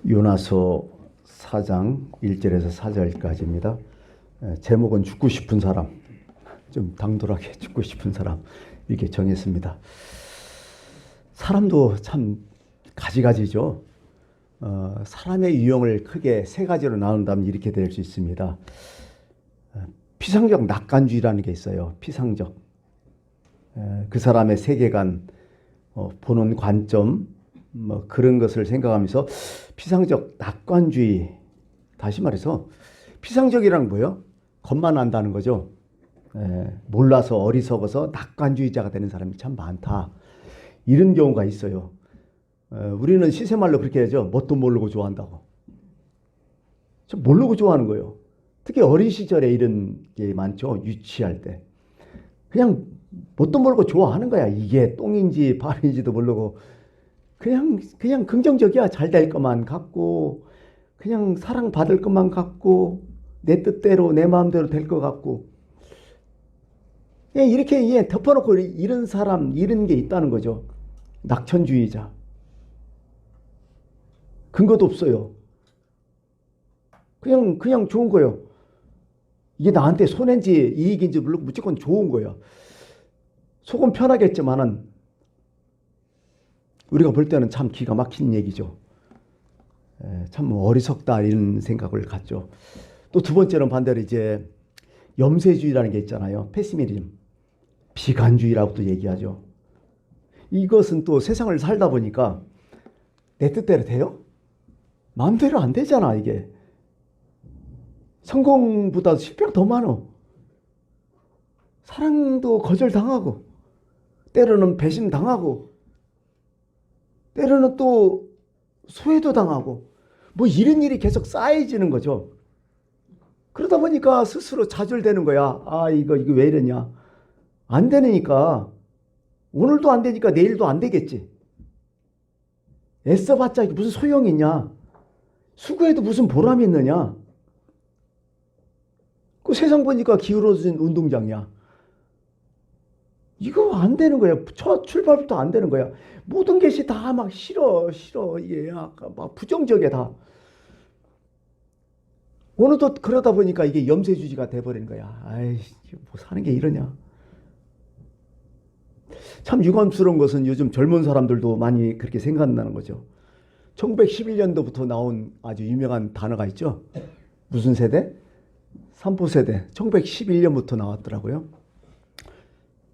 요나서 4장 1절에서 4절까지입니다. 제목은 죽고 싶은 사람, 좀 당돌하게 죽고 싶은 사람 이렇게 정했습니다. 사람도 참 가지가지죠. 사람의 유형을 크게 세 가지로 나눈다면 이렇게 될 수 있습니다. 피상적 낙관주의라는 게 있어요. 피상적. 그 사람의 세계관, 보는 관점, 그런 것을 생각하면서 피상적 낙관주의. 다시 말해서 피상적이란 뭐예요? 겁만 난다는 거죠. 몰라서 어리석어서 낙관주의자가 되는 사람이 참 많다. 이런 경우가 있어요. 우리는 시세말로 그렇게 하죠. 뭣도 모르고 좋아한다고. 좀 모르고 좋아하는 거예요. 특히 어린 시절에 이런 게 많죠. 유치할 때. 그냥 뭣도 모르고 좋아하는 거야. 이게 똥인지 발인지도 모르고 그냥 긍정적이야. 잘 될 것만 같고 그냥 사랑받을 것만 같고 내 뜻대로 내 마음대로 될 것 같고 이렇게 덮어놓고 이런 사람 이런 게 있다는 거죠. 낙천주의자. 근거도 없어요. 그냥 좋은 거예요. 이게 나한테 손해인지 이익인지 모르고 무조건 좋은 거예요. 속은 편하겠지만은 우리가 볼 때는 참 기가 막힌 얘기죠. 참 어리석다 이런 생각을 갖죠. 또 두 번째는 반대로 이제 염세주의라는 게 있잖아요. 페시미즘, 비관주의라고도 얘기하죠. 이것은 또 세상을 살다 보니까 내 뜻대로 돼요? 마음대로 안 되잖아. 이게 성공보다 실패가 더 많어. 사랑도 거절당하고 때로는 배신당하고 때로는 또 소외도 당하고 뭐 이런 일이 계속 쌓여지는 거죠. 그러다 보니까 스스로 좌절되는 거야. 아 이거 왜 이러냐. 안 되니까 오늘도 안 되니까 내일도 안 되겠지. 애써봤자 무슨 소용이 있냐. 수고해도 무슨 보람이 있느냐. 그 세상 보니까 기울어진 운동장이야. 이거 안 되는 거야. 첫 출발부터 안 되는 거야. 모든 것이 다 막 싫어. 이게 약간 막 부정적이야 다. 오늘도 그러다 보니까 이게 염세주의가 돼버린 거야. 아이, 뭐 사는 게 이러냐. 참 유감스러운 것은 요즘 젊은 사람들도 많이 그렇게 생각한다는 거죠. 1911년도부터 나온 아주 유명한 단어가 있죠. 무슨 세대? 삼포세대. 1911년부터 나왔더라고요.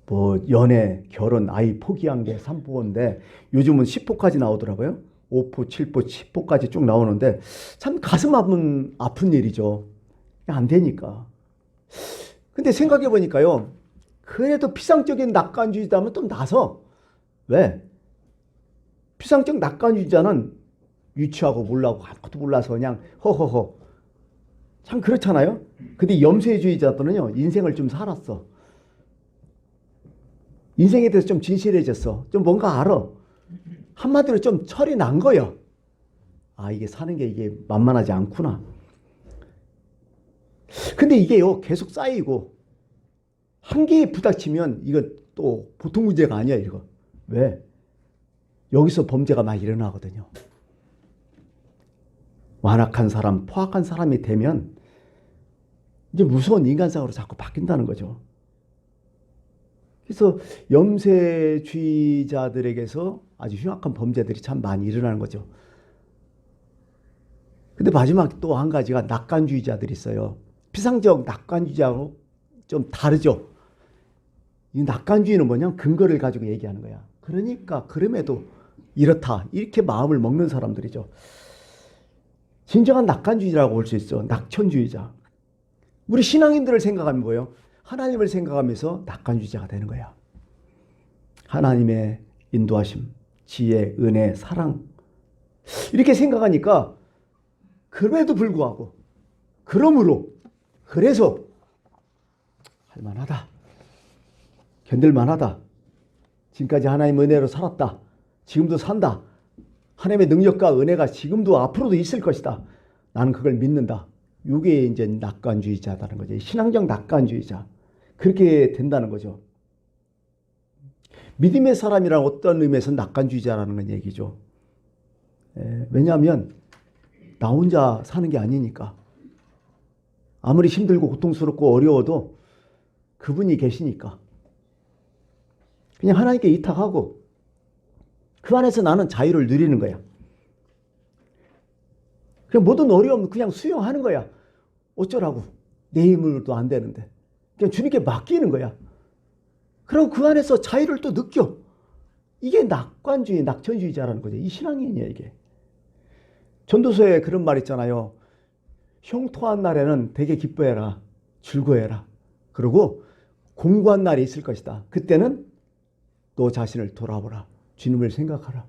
뭐 연애, 결혼, 아이 포기한 게 삼포인데 요즘은 10포까지 나오더라고요. 5포, 7포, 10포까지 쭉 나오는데 참 가슴 아픈 일이죠. 안 되니까. 근데 생각해 보니까요. 그래도 피상적인 낙관주의자면 좀 나서. 왜? 피상적 낙관주의자는 유치하고 몰라고 아무것도 몰라서 그냥 허허허. 참 그렇잖아요. 근데 염세주의자들은요. 인생을 좀 살았어. 인생에 대해서 좀 진실해졌어. 좀 뭔가 알아. 한마디로 좀 철이 난 거야. 아 이게 사는 게 이게 만만하지 않구나. 근데 이게요. 계속 쌓이고 한계에 부닥치면 이거 또 보통 문제가 아니야 이거. 왜? 여기서 범죄가 막 일어나거든요. 완악한 사람, 포악한 사람이 되면 이제 무서운 인간상으로 자꾸 바뀐다는 거죠. 그래서 염세주의자들에게서 아주 흉악한 범죄들이 참 많이 일어나는 거죠. 근데 마지막 또 한 가지가 낙관주의자들이 있어요. 피상적 낙관주의자하고 좀 다르죠. 이 낙관주의는 뭐냐? 근거를 가지고 얘기하는 거야. 그러니까 그럼에도 이렇다. 이렇게 마음을 먹는 사람들이죠. 진정한 낙관주의라고 볼 수 있어. 낙천주의자. 우리 신앙인들을 생각하면 뭐예요? 하나님을 생각하면서 낙관주의자가 되는 거야. 하나님의 인도하심, 지혜, 은혜, 사랑 이렇게 생각하니까 그럼에도 불구하고 그래서 할만하다. 견딜만하다. 지금까지 하나님의 은혜로 살았다. 지금도 산다. 하나님의 능력과 은혜가 지금도 앞으로도 있을 것이다. 나는 그걸 믿는다. 이게 이제 낙관주의자다는 거죠. 신앙적 낙관주의자. 그렇게 된다는 거죠. 믿음의 사람이란 어떤 의미에서 낙관주의자라는 건 얘기죠. 왜냐하면 나 혼자 사는 게 아니니까. 아무리 힘들고 고통스럽고 어려워도 그분이 계시니까. 그냥 하나님께 이탁하고 그 안에서 나는 자유를 누리는 거야. 그냥 모든 어려움 그냥 수용하는 거야. 어쩌라고. 내 힘으로도 안 되는데. 그냥 주님께 맡기는 거야. 그리고 그 안에서 자유를 또 느껴. 이게 낙관주의, 낙천주의자라는 거죠. 이 신앙인이야 이게. 전도서에 그런 말 있잖아요. 형통한 날에는 되게 기뻐해라. 즐거워해라. 그리고 공고한 날이 있을 것이다. 그때는 너 자신을 돌아보라. 주님을 생각하라.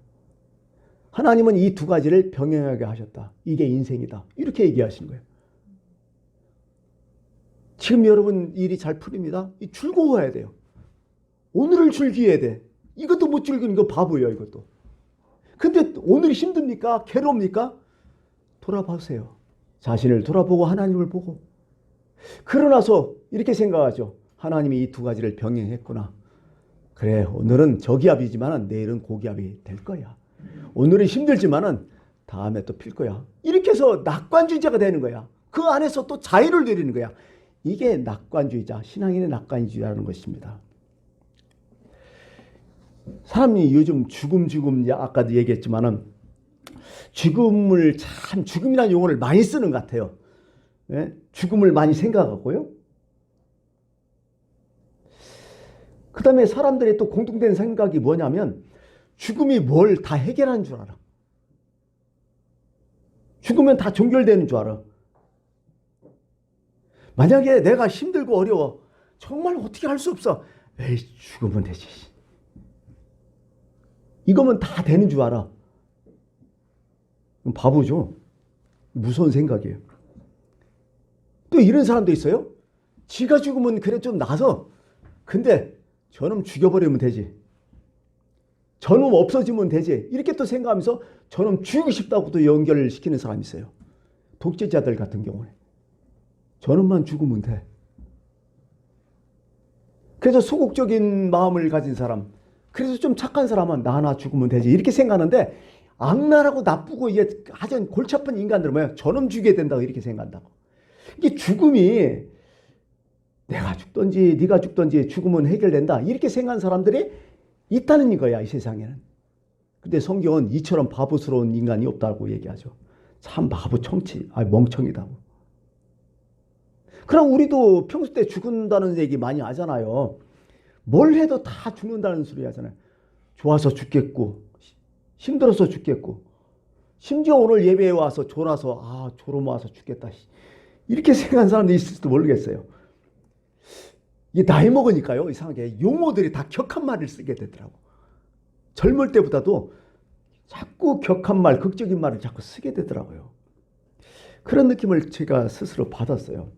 하나님은 이 두 가지를 병행하게 하셨다. 이게 인생이다. 이렇게 얘기하시는 거예요. 지금 여러분 일이 잘 풀립니다. 즐거워해야 돼요. 오늘을 즐겨야 돼. 이것도 못 즐기는 거 바보예요. 이것도. 근데 오늘이 힘듭니까? 괴로웁니까? 돌아보세요. 자신을 돌아보고 하나님을 보고. 그러나서 이렇게 생각하죠. 하나님이 이 두 가지를 병행했구나. 그래, 오늘은 저기압이지만 내일은 고기압이 될 거야. 오늘은 힘들지만 다음에 또 필 거야. 이렇게 해서 낙관주의자가 되는 거야. 그 안에서 또 자유를 누리는 거야. 이게 낙관주의자, 신앙인의 낙관주의라는 것입니다. 사람이 요즘 죽음 아까도 얘기했지만은 죽음이라는 용어를 많이 쓰는 것 같아요. 예? 죽음을 많이 생각하고요. 그 다음에 사람들의 또 공통된 생각이 뭐냐면 죽음이 뭘 다 해결하는 줄 알아. 죽으면 다 종결되는 줄 알아. 만약에 내가 힘들고 어려워. 정말 어떻게 할 수 없어. 에이, 죽으면 되지. 이거면 다 되는 줄 알아. 바보죠. 무서운 생각이에요. 또 이런 사람도 있어요. 지가 죽으면 그래 좀 나서. 근데 저놈 죽여버리면 되지. 저놈 없어지면 되지. 이렇게 또 생각하면서 저놈 죽이고 싶다고 또 연결을 시키는 사람이 있어요. 독재자들 같은 경우에. 저놈만 죽으면 돼. 그래서 소극적인 마음을 가진 사람, 그래서 좀 착한 사람은 나 하나 죽으면 되지. 이렇게 생각하는데 악랄하고 나쁘고 이게 아주 골치 아픈 인간들은 뭐야? 저놈 죽여야 된다고 이렇게 생각한다고. 이게 죽음이 내가 죽든지 네가 죽든지 죽으면 해결된다. 이렇게 생각하는 사람들이 있다는 거야, 이 세상에는. 근데 성경은 이처럼 바보스러운 인간이 없다고 얘기하죠. 참 바보 멍청이다고. 그럼 우리도 평소 때 죽는다는 얘기 많이 하잖아요. 뭘 해도 다 죽는다는 소리 하잖아요. 좋아서 죽겠고 힘들어서 죽겠고 심지어 오늘 예배에 와서 졸아서 졸음 와서 죽겠다. 이렇게 생각하는 사람도 있을지도 모르겠어요. 이게 나이 먹으니까요. 이상하게 용어들이 다 격한 말을 쓰게 되더라고. 젊을 때보다도 자꾸 격한 말, 극적인 말을 자꾸 쓰게 되더라고요. 그런 느낌을 제가 스스로 받았어요.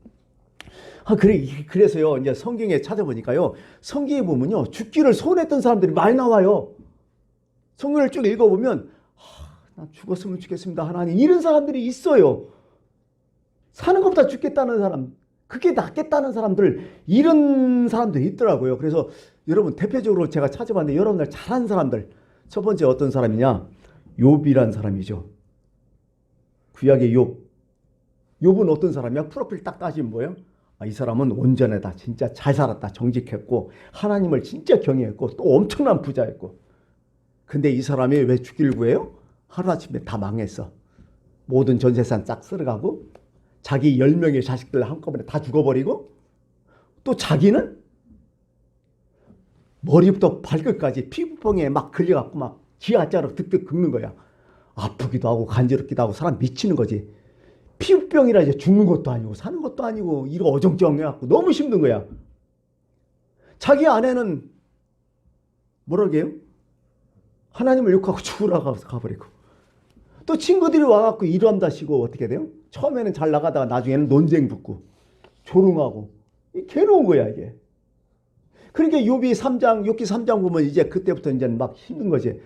그래서요, 이제 성경에 찾아보니까요, 성경에 보면요, 죽기를 소원했던 사람들이 많이 나와요. 성경을 쭉 읽어보면, 나 죽었으면 좋겠습니다, 하나님. 이런 사람들이 있어요. 사는 것보다 죽겠다는 사람, 그게 낫겠다는 사람들, 이런 사람들이 있더라고요. 그래서 여러분, 대표적으로 제가 찾아봤는데, 여러분들 잘하는 사람들, 첫 번째 어떤 사람이냐? 욥이란 사람이죠. 구약의 욥. 욥은 어떤 사람이야? 프로필 딱 따지면 뭐예요? 이 사람은 온전하다. 진짜 잘 살았다. 정직했고 하나님을 진짜 경외했고 또 엄청난 부자였고. 근데 이 사람이 왜 죽기를 구해요? 하루아침에 다 망했어. 모든 전 재산 싹 쓸어가고 자기 10명의 자식들 한꺼번에 다 죽어버리고 또 자기는 머리부터 발끝까지 피부병에 막 걸려갖고 막 지하자로 득득 긁는 거야. 아프기도 하고 간지럽기도 하고 사람 미치는 거지. 피부병이라 이제 죽는 것도 아니고 사는 것도 아니고 이거 어정쩡해갖고 너무 힘든 거야. 자기 아내는 뭐라고 해요? 하나님을 욕하고 죽으라고 가버리고 또 친구들이 와갖고 일한다시고 어떻게 돼요? 처음에는 잘 나가다가 나중에는 논쟁 붙고 조롱하고 괴로운 거야 이게. 그러니까 욥기 3장 보면 이제 그때부터 이제 막 힘든 거지.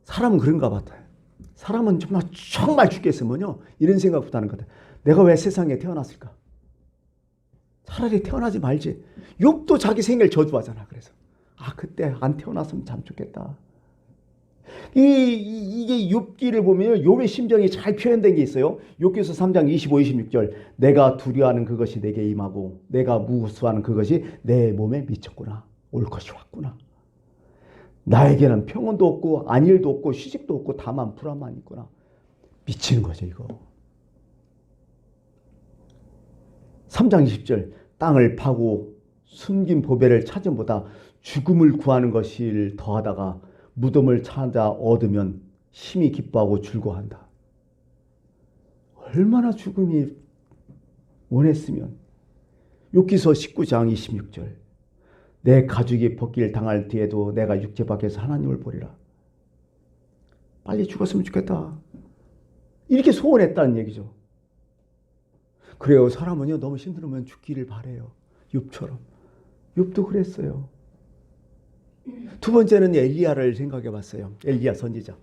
사람은 그런가 같아요. 사람은 정말 죽겠으면요. 이런 생각부터 하는 것 같아요. 내가 왜 세상에 태어났을까? 차라리 태어나지 말지. 욥도 자기 생애를 저주하잖아. 그래서 그때 안 태어났으면 참 좋겠다. 이게 욥기를 보면 욥의 심정이 잘 표현된 게 있어요. 욥기서 3장 25, 26절. 내가 두려워하는 그것이 내게 임하고 내가 무수하는 그것이 내 몸에 미쳤구나. 올 것이 왔구나. 나에게는 평온도 없고 안일도 없고 휴식도 없고 다만 불안만 있구나. 미치는 거죠 이거. 3장 20절. 땅을 파고 숨긴 보배를 찾음보다 죽음을 구하는 것을 더하다가 무덤을 찾아 얻으면 심히 기뻐하고 즐거워한다. 얼마나 죽음이 원했으면. 욥기서 19장 26절. 내 가죽이 벗길 당할 뒤에도 내가 육체 밖에서 하나님을 보리라. 빨리 죽었으면 좋겠다. 이렇게 소원했다는 얘기죠. 그래요. 사람은요 너무 힘들면 죽기를 바래요. 욥처럼. 욥도 그랬어요. 두 번째는 엘리야를 생각해 봤어요. 엘리야 선지자.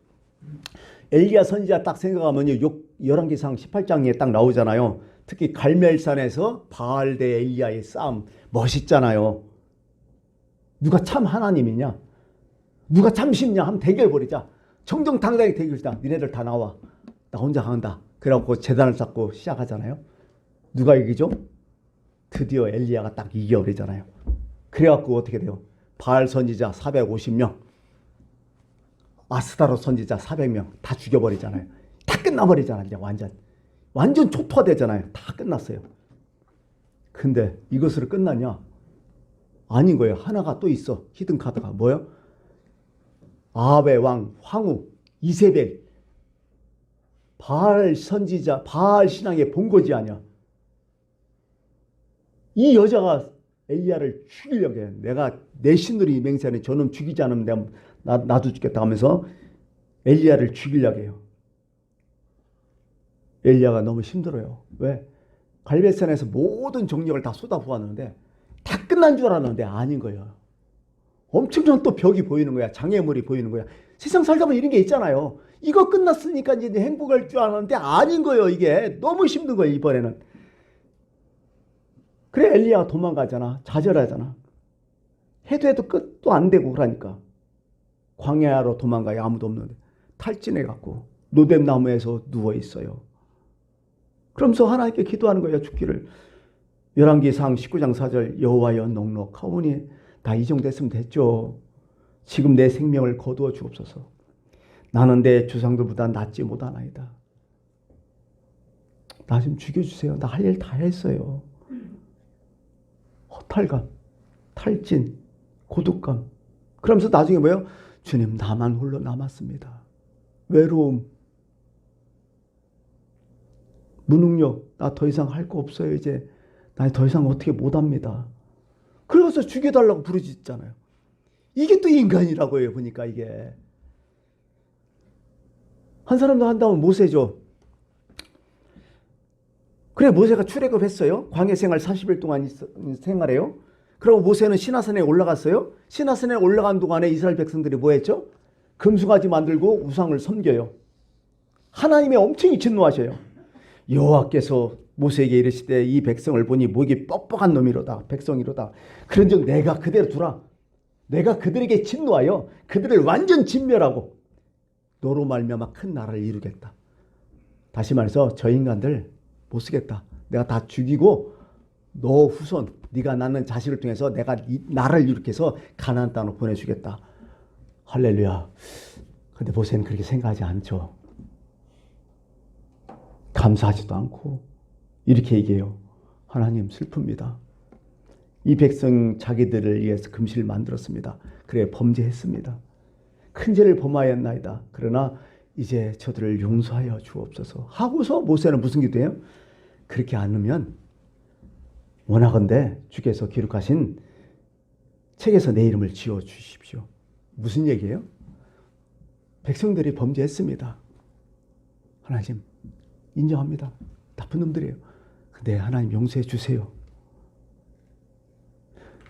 엘리야 선지자 딱 생각하면요. 열왕기상 18장에 딱 나오잖아요. 특히 갈멜산에서 바알 대 엘리야의 싸움 멋있잖아요. 누가 참 하나님이냐? 누가 참신냐? 한번 대결 벌이자. 정정당당하게 대결이다. 니네들 다 나와. 나 혼자 간다. 그래갖고 제단을 쌓고 시작하잖아요. 누가 이기죠? 드디어 엘리야가 딱 이겨버리잖아요. 그래갖고 어떻게 돼요? 바알 선지자 450명, 아스타롯 선지자 400명 다 죽여버리잖아요. 다 끝나버리잖아요. 이제 완전 초토화되잖아요. 다 끝났어요. 근데 이것으로 끝났냐? 아닌 거예요. 하나가 또 있어. 히든 카드가 뭐예요? 아합의 왕 황후 이세벨, 바알 선지자, 바알 신앙의 본거지 아니야. 이 여자가 엘리야를 죽이려고 해. 내가 내 신으로 이 맹세하니 저놈 죽이지 않으면 내가 나도 죽겠다 하면서 엘리야를 죽이려고 해요. 엘리야가 너무 힘들어요. 왜? 갈멜산에서 모든 정력을 다 쏟아부었는데 다 끝난 줄 알았는데 아닌 거예요. 엄청난 또 벽이 보이는 거야. 장애물이 보이는 거야. 세상 살다 보면 이런 게 있잖아요. 이거 끝났으니까 이제 행복할 줄 알았는데 아닌 거예요. 이게 너무 힘든 거예요. 이번에는. 그래 엘리야가 도망가잖아. 좌절하잖아. 해도 끝도 안 되고 그러니까. 광야로 도망가요. 아무도 없는데. 탈진해갖고 노뎀나무에서 누워있어요. 그러면서 하나님께 기도하는 거예요. 죽기를. 열왕기상 19장 4절 여호와여 넉넉하오니 다 이 정도 됐으면 됐죠. 지금 내 생명을 거두어 주옵소서. 나는 내 조상들보다 낫지 못하나이다. 나 좀 죽여주세요. 나 할 일 다 했어요. 허탈감, 탈진, 고독감. 그러면서 나중에 뭐예요? 주님 나만 홀로 남았습니다. 외로움, 무능력. 나 더 이상 할 거 없어요. 이제 나 더 이상 어떻게 못합니다. 그래서 죽여달라고 부르짖잖아요. 이게 또 인간이라고 해요. 보니까 이게. 한 사람도 한다면 모세죠. 그래 모세가 출애굽했어요. 광야 생활 40일 동안 생활해요. 그리고 모세는 시나산에 올라갔어요. 시나산에 올라간 동안에 이스라엘 백성들이 뭐 했죠? 금송아지 만들고 우상을 섬겨요. 하나님의 엄청 진노하셔요. 여호와께서 모세에게 이르시되 이 백성을 보니 목이 뻑뻑한 놈이로다. 백성이로다. 그런즉 내가 그대로 두라. 내가 그들에게 진노하여 그들을 완전 진멸하고 너로 말미암아 큰 나라를 이루겠다. 다시 말해서 저 인간들 못 쓰겠다. 내가 다 죽이고 너 후손, 네가 낳는 자식을 통해서 내가 이 나라를 일으켜서 가나안 땅으로 보내주겠다. 할렐루야. 근데 모세는 그렇게 생각하지 않죠. 감사하지도 않고 이렇게 얘기해요. 하나님 슬픕니다. 이 백성 자기들을 위해서 금실을 만들었습니다. 그래 범죄했습니다. 큰 죄를 범하였나이다. 그러나 이제 저들을 용서하여 주옵소서 하고서 모세는 무슨 기도해요? 그렇게 않으면 원하건대 주께서 기록하신 책에서 내 이름을 지워 주십시오. 무슨 얘기예요? 백성들이 범죄했습니다. 하나님 인정합니다. 나쁜 놈들이에요. 근데 하나님 용서해 주세요.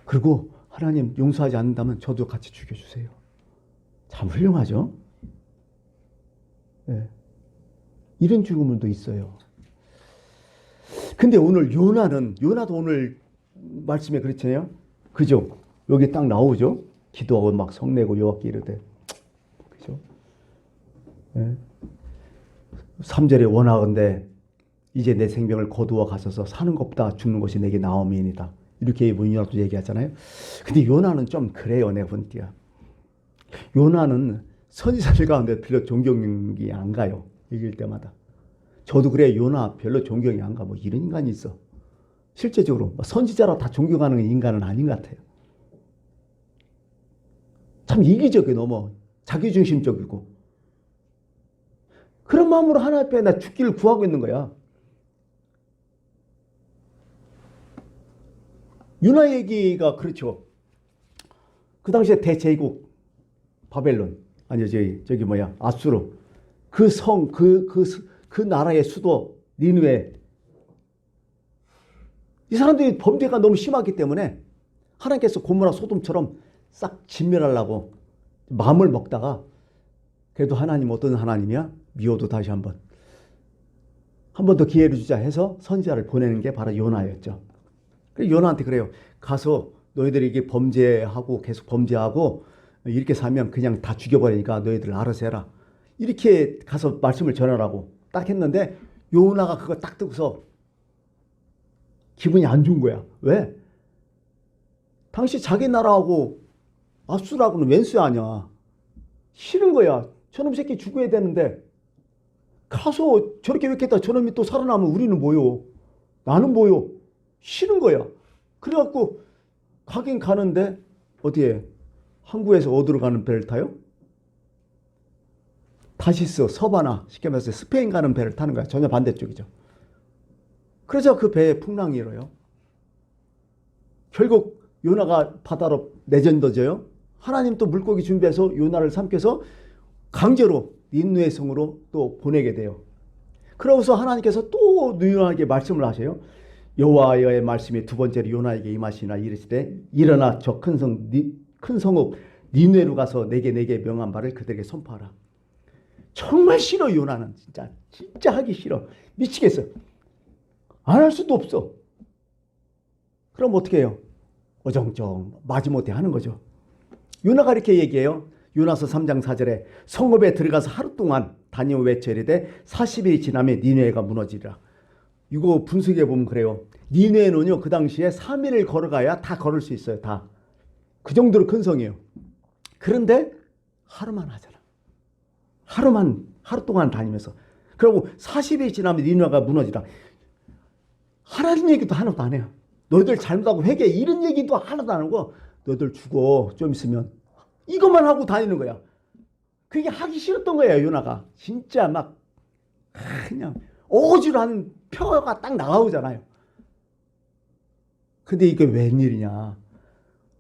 그리고 하나님 용서하지 않는다면 저도 같이 죽여주세요. 참 훌륭하죠? 네. 이런 죽음도 있어요. 근데 오늘 요나도 오늘 말씀에 그렇잖아요. 그죠? 여기 딱 나오죠? 기도하고 막 성내고 여호와께 이르되. 그죠? 예? 3절에 원하건대 이제 내 생명을 거두어 가소서 사는 것보다 죽는 것이 내게 나음이니이다. 이렇게 요나도 얘기하잖아요. 근데 요나는 좀 그래요. 내가 본 때야. 요나는 선지자들 가운데 별로 존경이 안 가요. 읽을 때마다. 저도 그래. 요나 별로 존경이 안 가. 뭐 이런 인간이 있어. 실제적으로 선지자라 다 존경하는 인간은 아닌 것 같아요. 참 이기적이고 너무 자기중심적이고 그런 마음으로 하나님 앞에 나 죽기를 구하고 있는 거야. 요나 얘기가 그렇죠. 그 당시에 대제국 바벨론 아니 저기 뭐야 아수르 그 성 그 나라의 수도 니느웨 이 사람들이 범죄가 너무 심하기 때문에 하나님께서 고모라 소돔처럼 싹 진멸하려고 마음을 먹다가 그래도 하나님 어떤 하나님이야? 미워도 다시 한 번 더 기회를 주자 해서 선지자를 보내는 게 바로 요나였죠. 요나한테 그래요. 가서 너희들이 이게 범죄하고 계속 범죄하고 이렇게 살면 그냥 다 죽여버리니까 너희들 알아서 해라. 이렇게 가서 말씀을 전하라고 딱 했는데 요나가 그거 딱 듣고서 기분이 안 좋은 거야. 왜? 당시 자기 나라하고 아수라고는 왼수 아니야. 싫은 거야. 저놈 새끼 죽어야 되는데 가서 저렇게 했겠다. 저놈이 또 살아나면 우리는 뭐요? 나는 뭐요? 싫은 거야. 그래갖고 가긴 가는데 어디에 항구에서 어디로 가는 배를 타요? 다시스, 서바나 쉽게 말해서 스페인 가는 배를 타는 거야. 전혀 반대쪽이죠. 그래서 그 배에 풍랑이 일어요. 결국 요나가 바다로 내전도져요. 하나님 또 물고기 준비해서 요나를 삼켜서 강제로 니느웨 성으로 또 보내게 돼요. 그러고서 하나님께서 또 요나에게 말씀을 하셔요. 여호와의 말씀이 두 번째로 요나에게 임하시나 이르시되 일어나 저 큰 성읍 니느웨로 가서 내게 명한 바를 그들에게 선포하라. 정말 싫어. 요나는 진짜 하기 싫어. 미치겠어. 안 할 수도 없어. 그럼 어떻게 해요? 어정쩡 마지못해 하는 거죠. 요나가 이렇게 얘기해요. 요나서 3장 4절에 성읍에 들어가서 하루 동안 다니며 외쳐 이르되 40일이 지나면 니느웨가 무너지리라. 이거 분석해 보면 그래요. 니느웨는요 그 당시에 3일을 걸어가야 다 걸을 수 있어요. 다. 그 정도로 큰 성이에요. 그런데 하루만 하잖아. 하루 동안 다니면서. 그리고 40일이 지나면 니느웨가 무너지라. 하나님 얘기도 하나도 안 해요. 너희들 잘못하고 회개 이런 얘기도 하나도 안 하고 너희들 죽어 좀 있으면 이것만 하고 다니는 거야. 그게 하기 싫었던 거예요. 요나가. 진짜 막 그냥 억지로 하는 표가 딱 나오잖아요. 근데 이게 웬일이냐.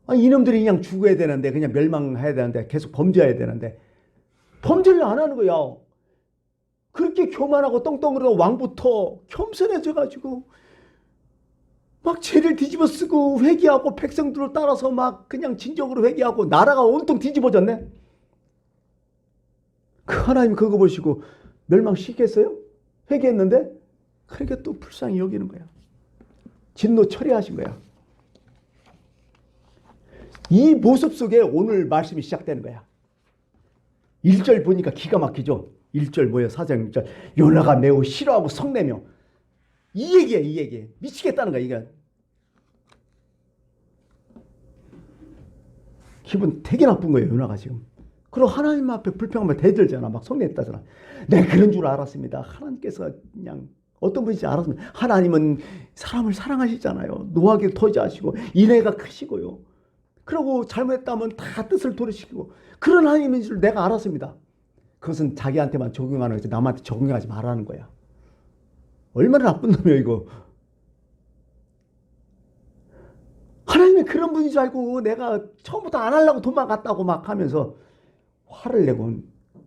아니, 이놈들이 그냥 죽어야 되는데 그냥 멸망해야 되는데 계속 범죄해야 되는데 범죄를 안 하는 거야. 그렇게 교만하고 떵떵거리던 왕부터 겸손해져가지고 막 죄를 뒤집어 쓰고 회개하고 백성들을 따라서 막 그냥 진정으로 회개하고 나라가 온통 뒤집어졌네. 그 하나님 그거 보시고 멸망시켰어요? 회개했는데 그러니까 또 불쌍히 여기는 거야. 진노 처리하신 거야. 이 모습 속에 오늘 말씀이 시작되는 거야. 1절 보니까 기가 막히죠. 1절 뭐예요? 4장 1절 요나가 매우 싫어하고 성내며 이 얘기야. 이 얘기. 미치겠다는 거야. 이게 기분 되게 나쁜 거예요. 요나가 지금. 그리고 하나님 앞에 불평하면 대들잖아. 막 성내했다잖아. 내가 그런 줄 알았습니다. 하나님께서 그냥 어떤 분인지 알았습니다. 하나님은 사람을 사랑하시잖아요. 노하게 토지하시고 인애가 크시고요. 그리고 잘못했다면 다 뜻을 돌이키고 그런 하나님인 줄 내가 알았습니다. 그것은 자기한테만 적용하는 거지 남한테 적용하지 말라는 거야. 얼마나 나쁜 놈이야 이거. 하나님이 그런 분인 줄 알고 내가 처음부터 안 하려고 도망갔다고 막 하면서 화를 내고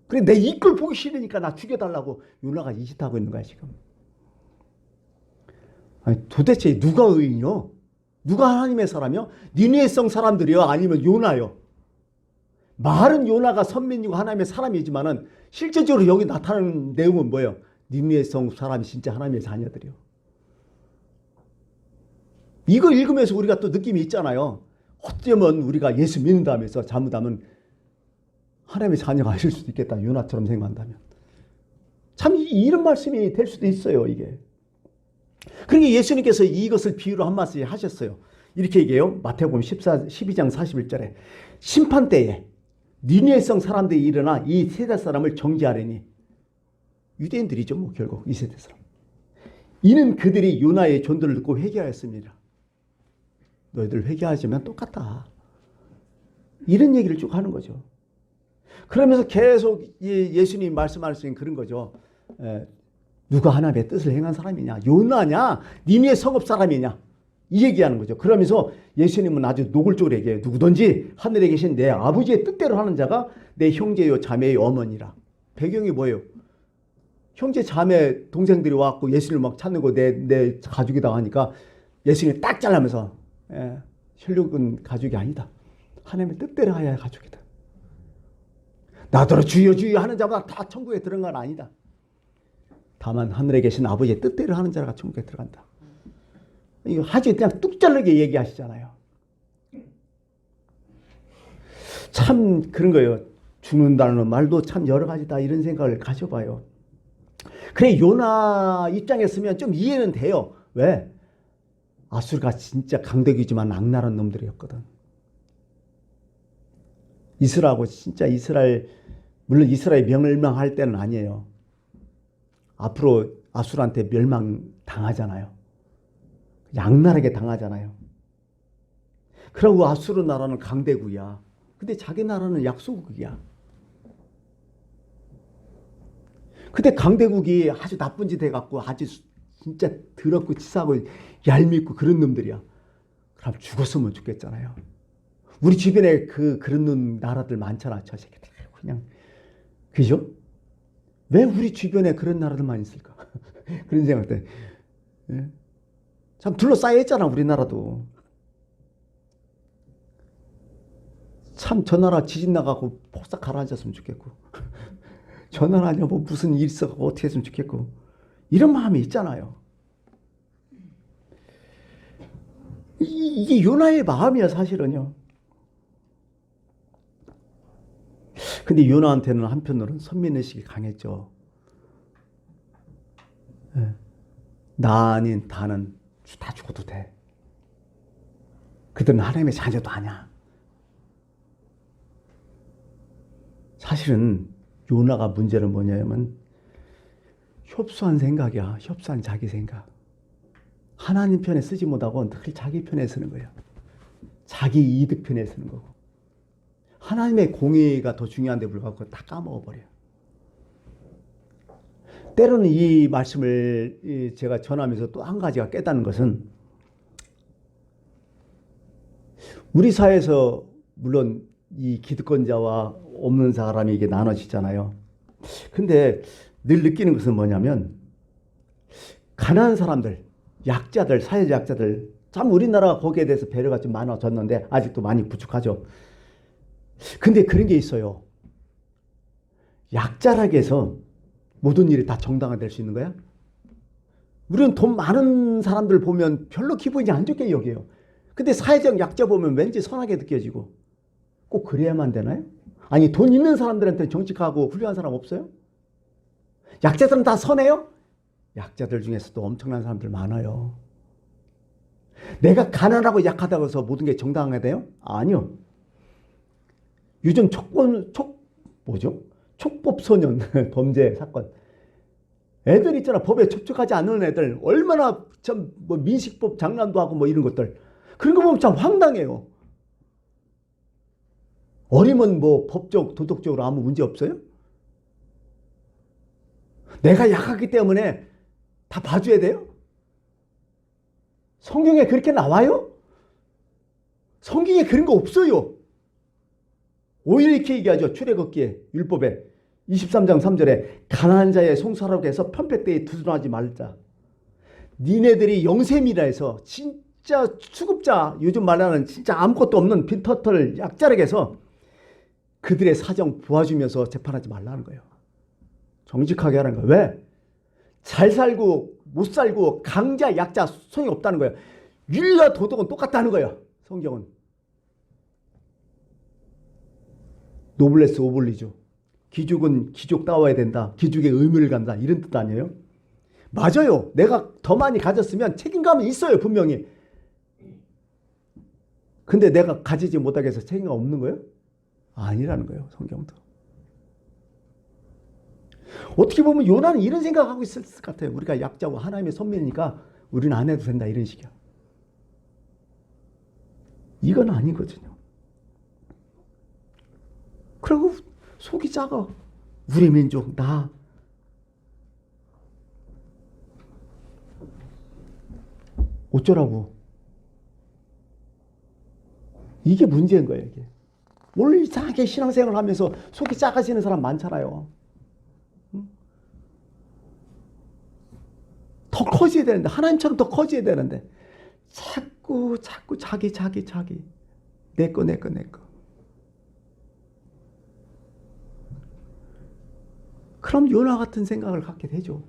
그래 내 이걸 보기 싫으니까 나 죽여달라고 요나가 이 짓 하고 있는 거야 지금. 아니, 도대체 누가 의인이요? 누가 하나님의 사람이요? 니느웨 성 사람들이요? 아니면 요나요? 말은 요나가 선민이고 하나님의 사람이지만은 실제적으로 여기 나타나는 내용은 뭐예요? 니느웨 성 사람이 진짜 하나님의 자녀들이요. 이거 읽으면서 우리가 또 느낌이 있잖아요. 어쩌면 우리가 예수 믿는다면서 잘못하면 하나님의 자녀가 아닐 수도 있겠다. 요나처럼 생각한다면. 참 이런 말씀이 될 수도 있어요, 이게. 그러니까 예수님께서 이것을 비유로 한 말씀 하셨어요. 이렇게 얘기해요. 마태복음 12장 41절에 심판 때에 니느웨성 사람들이 일어나 이 세대 사람을 정죄하려니, 유대인들이죠, 뭐 결국 이 세대 사람. 이는 그들이 요나의 전도를 듣고 회개하였습니다. 너희들 회개하지만 똑같다. 이런 얘기를 쭉 하는 거죠. 그러면서 계속 예수님 말씀하시는 그런 거죠. 누가 하나님의 뜻을 행한 사람이냐? 요나냐? 니느웨 성읍 사람이냐? 이 얘기하는 거죠. 그러면서 예수님은 아주 노골적으로 얘기해요. 누구든지 하늘에 계신 내 아버지의 뜻대로 하는 자가 내 형제요 자매의 어머니라. 배경이 뭐예요? 형제 자매 동생들이 와갖고 예수님을 막 찾는 거 내 가족이다 하니까 예수님이 딱 잘라면서 혈육은 가족이 아니다. 하나님의 뜻대로 해야 가족이다. 나더러 주여 주여 하는 자보다 다 천국에 들어간 건 아니다. 다만 하늘에 계신 아버지의 뜻대로 하는 자가 천국에 들어간다. 이거 아주 그냥 뚝 잘르게 얘기하시잖아요. 참 그런 거예요. 죽는다는 말도 참 여러 가지다, 이런 생각을 가져봐요. 그래, 요나 입장에 서면 좀 이해는 돼요. 왜? 아수르가 진짜 강대기지만 악랄한 놈들이었거든. 이스라엘하고 진짜 물론 이스라엘 멸망할 때는 아니에요. 앞으로 아수르한테 멸망당하잖아요. 악랄하게 당하잖아요. 그리고 아수르 나라는 강대국이야. 근데 자기 나라는 약소국이야. 근데 강대국이 아주 나쁜 짓 해갖고 아주 진짜 더럽고 치사하고 얄밉고 그런 놈들이야. 그럼 죽었으면 좋겠잖아요. 우리 주변에 그런 나라들 많잖아. 저 새끼들 그냥, 그죠? 왜 우리 주변에 그런 나라들만 있을까? 그런 생각들. 예? 참 둘러싸여 있잖아, 우리나라도. 참 저 나라 지진 나가고 폭삭 가라앉았으면 좋겠고, 저 나라 뭐 무슨 일 있어가고 어떻게 했으면 좋겠고, 이런 마음이 있잖아요. 이게 요나의 마음이야, 사실은요. 근데 요나한테는 한편으로는 선민의식이 강했죠. 나 아닌 다는 다 죽어도 돼. 그들은 하나님의 자녀도 아니야. 사실은 요나가 문제는 뭐냐면 협소한 생각이야. 협소한 자기 생각. 하나님 편에 쓰지 못하고 늘 자기 편에 쓰는 거야. 자기 이득 편에 쓰는 거고. 하나님의 공의가 더 중요한데 불구하고 다 까먹어버려. 때로는 이 말씀을 제가 전하면서 또 한 가지가 깨닫는 것은, 우리 사회에서 물론 이 기득권자와 없는 사람이 이게 나눠지잖아요. 근데 늘 느끼는 것은 뭐냐면, 가난한 사람들, 약자들, 사회적 약자들, 참 우리나라가 거기에 대해서 배려가 좀 많아졌는데 아직도 많이 부족하죠. 근데 그런 게 있어요. 약자라고 해서 모든 일이 다 정당화될 수 있는 거야? 우리는 돈 많은 사람들 보면 별로 기분이 안 좋게 여겨요. 근데 사회적 약자 보면 왠지 선하게 느껴지고. 꼭 그래야만 되나요? 아니, 돈 있는 사람들한테 정직하고 훌륭한 사람 없어요? 약자들은 다 선해요? 약자들 중에서도 엄청난 사람들 많아요. 내가 가난하고 약하다고 해서 모든 게 정당하게 돼요? 아니요. 요즘 촉법소년 범죄 사건. 애들 있잖아. 법에 접촉하지 않는 애들. 얼마나 참 뭐 민식법 장난도 하고 뭐 이런 것들. 그런 거 보면 참 황당해요. 어리면 뭐 법적, 도덕적으로 아무 문제 없어요? 내가 약하기 때문에 다 봐줘야 돼요? 성경에 그렇게 나와요? 성경에 그런 거 없어요. 오히려 이렇게 얘기하죠. 출애굽기에, 율법에 23장 3절에 가난한 자의 송사라고 해서 편패때에 두둔하지 말자. 니네들이 영셈이라 해서 진짜 수급자, 요즘 말하는 진짜 아무것도 없는 빈터털 약자에게 해서 그들의 사정 도와주면서 재판하지 말라는 거예요. 정직하게 하라는 거예요. 왜? 잘 살고 못 살고 강자 약자 소용이 없다는 거예요. 윤리와 도덕은 똑같다는 거예요. 성경은. 노블레스 오블리주. 기죽은 기죽다워야 된다. 기죽의 의무를 간다. 이런 뜻 아니에요? 맞아요. 내가 더 많이 가졌으면 책임감은 있어요. 분명히. 근데 내가 가지지 못하게 해서 책임감 없는 거예요? 아니라는 거예요. 성경도. 어떻게 보면 요나는 이런 생각하고 있을 것 같아요. 우리가 약자고 하나님의 선민이니까 우리는 안 해도 된다. 이런 식이야. 이건 아니거든요. 그리고 속이 작아. 우리 민족, 나. 어쩌라고. 이게 문제인 거예요. 이게. 원래 이상하게 신앙생활을 하면서 속이 작아지는 사람 많잖아요. 더 커져야 되는데, 하나님처럼 더 커져야 되는데 자꾸 자기 내 거. 그럼 요나 같은 생각을 갖게 되죠.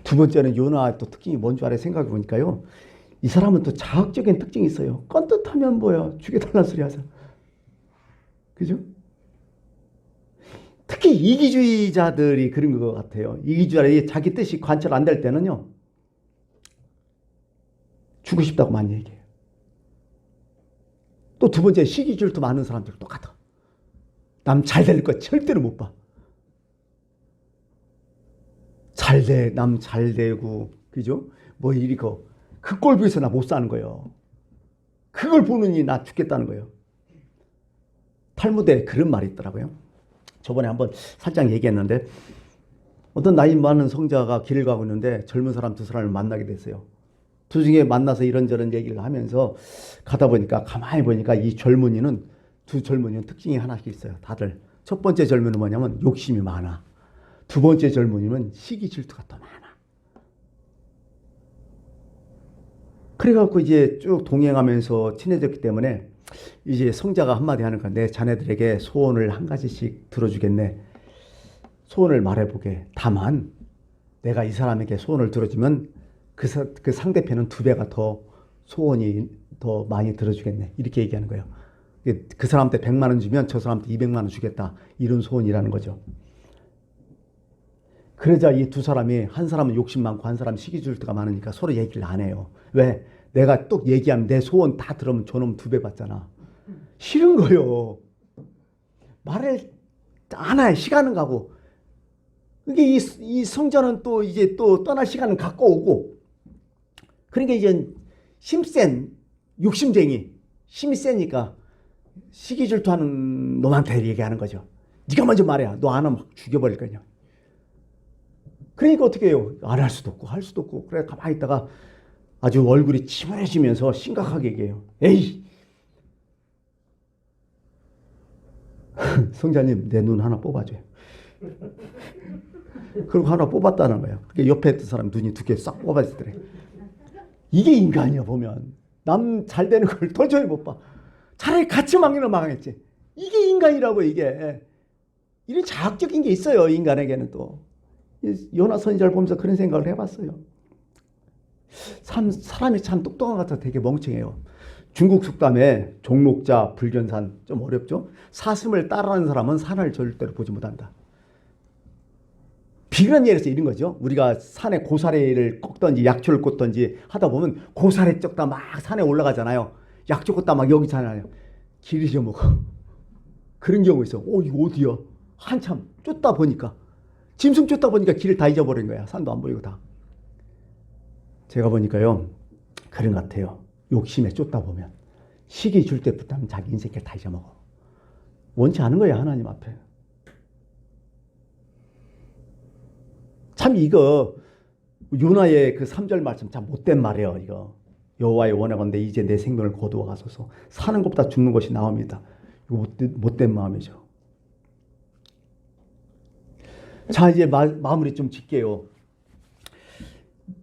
두 번째는 요나 또 특징이 뭔 줄 알아요? 생각해 보니까요. 이 사람은 또 자학적인 특징이 있어요. 껌뜻하면 뭐야? 죽여달라는 소리 하자. 그죠? 특히 이기주의자들이 그런 것 같아요. 이기주의자들이 자기 뜻이 관철 안 될 때는요. 죽고 싶다고 많이 얘기해요. 또 두 번째, 시기 질투 많은 사람들 똑같아. 남 잘 될 거 절대로 못 봐. 남 잘 되고, 그죠? 뭐 이리고 그 꼴 보여서 나 못 사는 거예요. 그걸 보느니 나 죽겠다는 거예요. 탈무드에 그런 말이 있더라고요. 저번에 한번 살짝 얘기했는데 어떤 나이 많은 성자가 길을 가고 있는데 젊은 사람 두 사람을 만나게 됐어요. 두 중에 만나서 이런저런 얘기를 하면서 가다 보니까 가만히 보니까 두 젊은이는 특징이 하나씩 있어요. 다들. 첫 번째 젊은이는 뭐냐면 욕심이 많아. 두 번째 젊은이는 시기 질투가 더 많아. 그래갖고 이제 쭉 동행하면서 친해졌기 때문에 이제 성자가 한마디 하는 거야. 내 자네들에게 소원을 한 가지씩 들어주겠네. 소원을 말해보게. 다만 내가 이 사람에게 소원을 들어주면 그 상대편은 2배가 더 소원이 더 많이 들어주겠네. 이렇게 얘기하는 거예요. 그 사람한테 100만 원 주면 저 사람한테 200만 원 주겠다. 이런 소원이라는 거죠. 그러자 이 두 사람이, 한 사람은 욕심 많고 한 사람은 시기 질투가 많으니까 서로 얘기를 안 해요. 왜? 내가 또 얘기하면 내 소원 다 들으면 저놈 2배 받잖아. 싫은 거요. 말을 안 해. 시간은 가고. 이게 이 성자는 또 이제 또 떠날 시간은 갖고 오고. 그러니까 이제 힘센 욕심쟁이, 힘이 세니까 시기 질투하는 놈한테 얘기하는 거죠. 네가 먼저 말해. 너 안 하면 막 죽여버릴 거냐. 그러니까 어떻게 해요? 안 할 수도 없고 할 수도 없고. 그래 가만히 있다가 아주 얼굴이 침울해지면서 심각하게 얘기해요. 에이! 성자님 내 눈 하나 뽑아줘요. 그리고 하나 뽑았다는 거예요. 옆에 있던 사람 눈이 2개 싹 뽑아지더래. 이게 인간이야 보면. 남 잘 되는 걸 도저히 못 봐. 차라리 같이 망해는 망했지. 이게 인간이라고 이게. 이런 자학적인 게 있어요. 인간에게는 또. 요나 선지자를 보면서 그런 생각을 해봤어요. 사람이 참 똑똑한 것 같아. 되게 멍청해요. 중국 속담에 종록자 불견산, 좀 어렵죠? 사슴을 따라하는 사람은 산을 절대로 보지 못한다. 비근한 예에서 이런 거죠. 우리가 산에 고사리를 꺾던지 약초를 꽂던지 하다 보면 고사리 쩍다 막 산에 올라가잖아요. 약초 꽂다 막 여기 있잖아요. 길 잊어먹어. 그런 경우 있어. 이거 어디야? 한참 쫓다 보니까, 짐승 쫓다 보니까 길을 다 잊어버린 거야. 산도 안 보이고 다. 제가 보니까요, 그런 것 같아요. 욕심에 쫓다 보면 시기 줄 때부터 하면 자기 인생길 다 잊어먹어. 원치 않은 거야, 하나님 앞에. 참 이거 요나의 그 3절 말씀 참 못된 말이에요. 이거 여호와의 원하건대 이제 내 생명을 거두어 가소서. 사는 것보다 죽는 것이 나옵니다. 이거 못된 마음이죠. 자, 이제 마무리 좀 짓게요.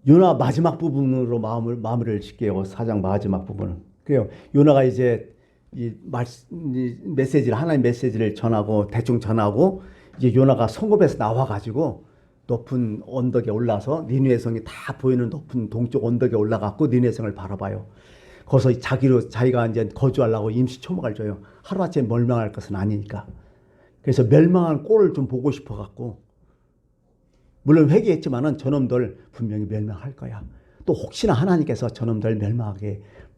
요나 마지막 부분으로 마무리를 짓게요. 4장 마지막 부분은. 그래요. 요나가 이제 이 메시지를, 하나님 메시지를 전하고 대충 전하고 이제 요나가 성읍에서 나와가지고 높은 언덕에 올라서 니느웨 성이 다 보이는 높은 동쪽 언덕에 올라갔고 니느웨 성을 바라봐요. 거기서 자기가 이제 거주하려고 임시 초막을 줘요. 하루아침에 멸망할 것은 아니니까. 그래서 멸망한 꼴을 좀 보고 싶어 갖고, 물론 회개했지만은 저놈들 분명히 멸망할 거야. 또 혹시나 하나님께서 저놈들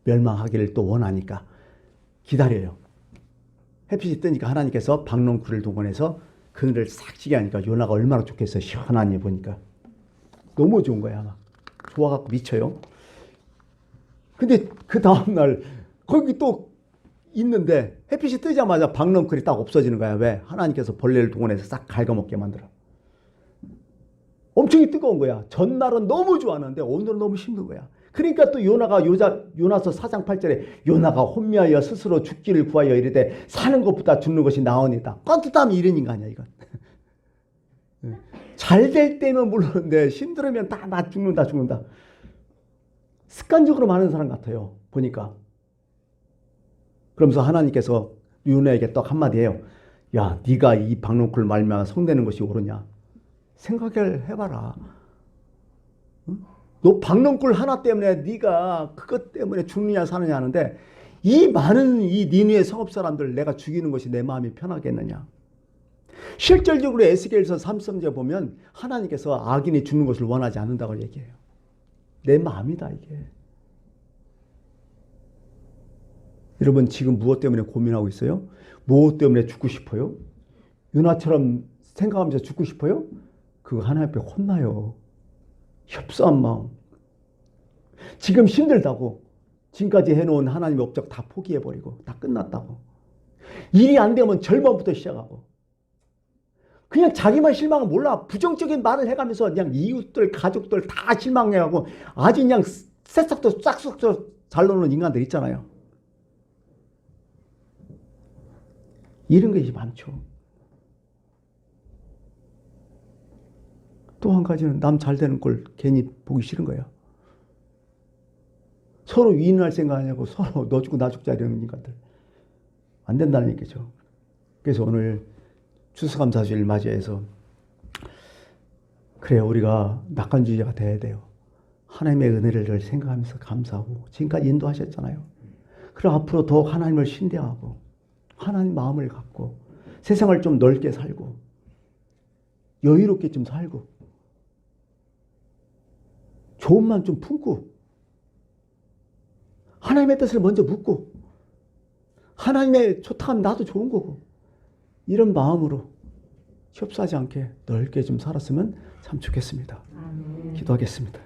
멸망하기를 또 원하니까 기다려요. 햇빛이 뜨니까 하나님께서 박농쿨을 동원해서 그늘을 싹 지게 하니까 요나가 얼마나 좋겠어요. 시원하니 보니까. 너무 좋은 거야. 막 좋아갖고 미쳐요. 근데 그 다음날 거기 또 있는데 햇빛이 뜨자마자 박농쿨이 딱 없어지는 거야. 왜? 하나님께서 벌레를 동원해서 싹 갉아먹게 만들어. 엄청 뜨거운 거야. 전날은 너무 좋았는데 오늘은 너무 힘든 거야. 그러니까 또 요나가 요나서 4장 8절에 요나가 혼미하여 스스로 죽기를 구하여 이르되 사는 것보다 죽는 것이 나으니까. 껐듯하면 이런 인간이야 이건. 잘 될 때면 모르는데 힘들으면 다 나 죽는다. 습관적으로 많은 사람 같아요. 보니까. 그러면서 하나님께서 요나에게 딱 한마디 해요. 야, 네가 이 박농쿨 말미암아 성되는 것이 옳으냐. 생각을 해봐라. 응? 너 박농쿨 하나 때문에 네가 그것 때문에 죽느냐 사느냐 하는데 이 많은 이 니느웨 성읍 사람들 내가 죽이는 것이 내 마음이 편하겠느냐. 실질적으로 에스겔서 33절 보면 하나님께서 악인이 죽는 것을 원하지 않는다고 얘기해요. 내 마음이다 이게. 여러분 지금 무엇 때문에 고민하고 있어요? 무엇 때문에 죽고 싶어요? 요나처럼 생각하면서 죽고 싶어요? 그거 하나님 앞에 혼나요. 협소한 마음. 지금 힘들다고 지금까지 해놓은 하나님의 업적 다 포기해버리고 다 끝났다고. 일이 안 되면 절망부터 시작하고 그냥 자기만 실망은 몰라. 부정적인 말을 해가면서 그냥 이웃들 가족들 다 실망해가고 아주 그냥 새싹도 싹둑 잘 노는 인간들 있잖아요. 이런 것이 많죠. 또 한 가지는 남 잘 되는 걸 괜히 보기 싫은 거예요. 서로 위인할 생각 하냐고 서로 너 죽고 나 죽자 이러는 인간들. 안 된다는 얘기죠. 그래서 오늘 추수감사주일 맞이해서 그래 우리가 낙관주의자가 돼야 돼요. 하나님의 은혜를 생각하면서 감사하고 지금까지 인도하셨잖아요. 그리고 앞으로 더욱 하나님을 신뢰하고 하나님 마음을 갖고 세상을 좀 넓게 살고 여유롭게 좀 살고 좋은만 좀 품고 하나님의 뜻을 먼저 묻고 하나님의 좋다면 나도 좋은 거고 이런 마음으로 협소하지 않게 넓게 좀 살았으면 참 좋겠습니다. 기도하겠습니다.